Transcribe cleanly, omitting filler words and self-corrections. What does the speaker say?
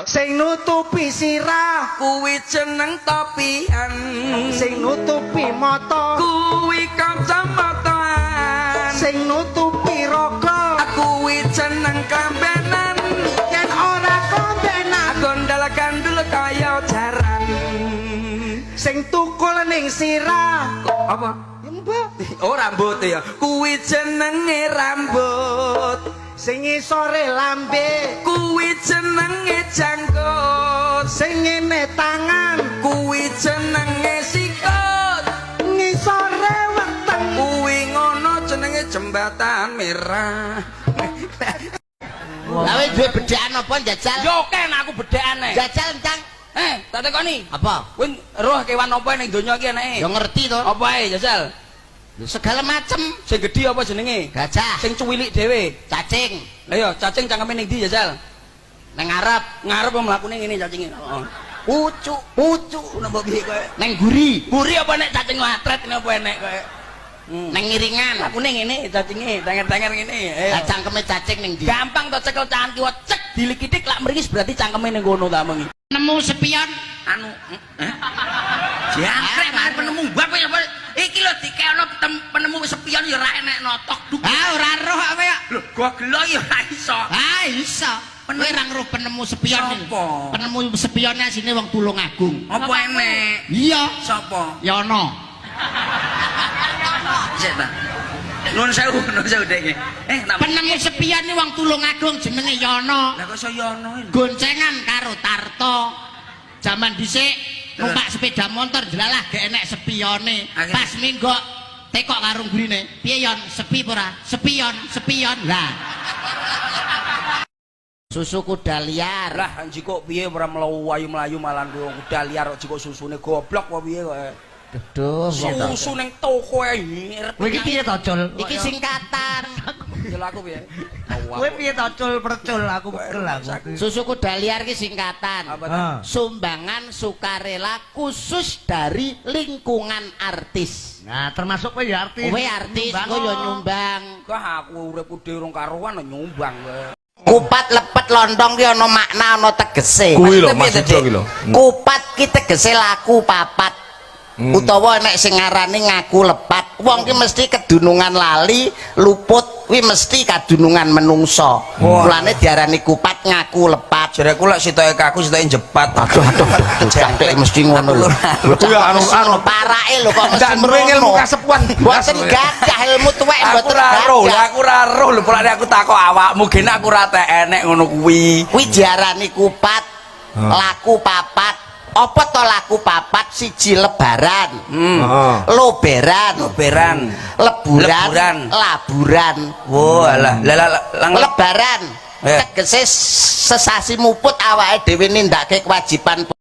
Sing nutupi sirah kuwi jeneng topian. sing nutupi mata Kuwi kacamataan. sing nutupi raga Kuwi jeneng kambenan. yen ora kondenan Gondal gandul kaya jaran. sing tukul ning sirah Apa? mbak Oh rambut ya. Kuwi jenenge rambut. sing ngisore lambe Kuwi jenenge janggut. sing ngene tangan Kuwi jenenge sikut. ngisore weteng Kuwi ngono jenenge jembatan merah. Lah wis duwe bedhakan apa jajal? Yo ken aku bedhekane. Jajal encang. Tak tekoni. Apa? Kowe roh kewan apa ning donya iki enake? Ya ngerti to. Apa ae jajal? Segala macem. Sing gedhi apa jenenge? Gajah, Sing cuwilik dhewe. cacing, Lah yo cacing cangkeme ning ndi jajal? nang ngarep, Ngarep mlakune ngene cacinge. Heeh. pucuk, Napa piye kowe? nang guri, Buri apa nek cacing matret apa enek kowe? nang ngiringan. Lakune ngene cacinge, tenger-tenger ngene. Lah cangkeme cacing ning ndi? Gampang to cekel cahan kiwa cek dilikitik lak mriki berarti cangkeme ning kono ta mengi. Nemu spion. Anu jangkrik mari penemu bab apa iki lho dikene penemu sepion ya ora enek notok duk. Ah ora roh kowe ya. Lho gua gelo ya ora iso. Ah iso. Kowe ora ngeruh penemu spion. Sopo? Penemu spione asine wong Tulungagung. Apa enek? Iya. Sapa? Ya ono. Sik ta. Nuwun sewu Dek. Tak Penemu spione wong Tulungagung jenenge Yono. Lah kok iso yono iki? Goncengan karo Tarto. Zaman dhisik numpak sepeda motor jelalah gak enek spione. Akhirnya- Pas minggok tekok karo gurine. Piye yon? Sepi ora? Spion. Lah. Susu kuda liar. Lah anji kok piye ora mlayu-mlayu malan kuda liar kok jiko susune goblok apa piye kok. Duh, Susu ning toko ae. Kowe iki piye to, Cul? iki singkatan. Jel aku piye? Kowe piye to, Cul? Percul aku pegel aku. Susu kuda liar iki singkatan. Apa ta? Ah. Sumbangan sukarela khusus dari lingkungan artis. Nah, termasuk kowe ya artis. Kowe artis, kowe yo nyumbang. Kah aku uripku dhewe urung karuan nyumbang kowe. Kupat lepet lontong ki ana makna ana tegese. Kuwi lho, Maksudnya maksudnya kuwi lho. Kupat ki tegese laku papat. Utawa nek sing ngarani ngaku lepat. Wong ki mesti kedunungan lali, luput kuwi mesti kadunungan menungso. Mulane diarani kupat ngaku lepat. Jareku lek sitoke kaku sitoke jepat. Aduh, cantik mesti ngono lho. Kuwi anu Parake lho kok mesti ndak duwe ilmu kasepuan. Boten gadah ilmu tuwek Aku mboten ora roh, gadah. aku ora roh lho pokoke aku takok awakmu gene aku ora enek ngono kuwi. Kuwi diarani kupat laku papat. Apa to laku papat? Siji lebaran, loberan, leburan, laburan. Oh alah, Lebaran Eh. tegese sesasi muput awake dhewe nindakake kewajiban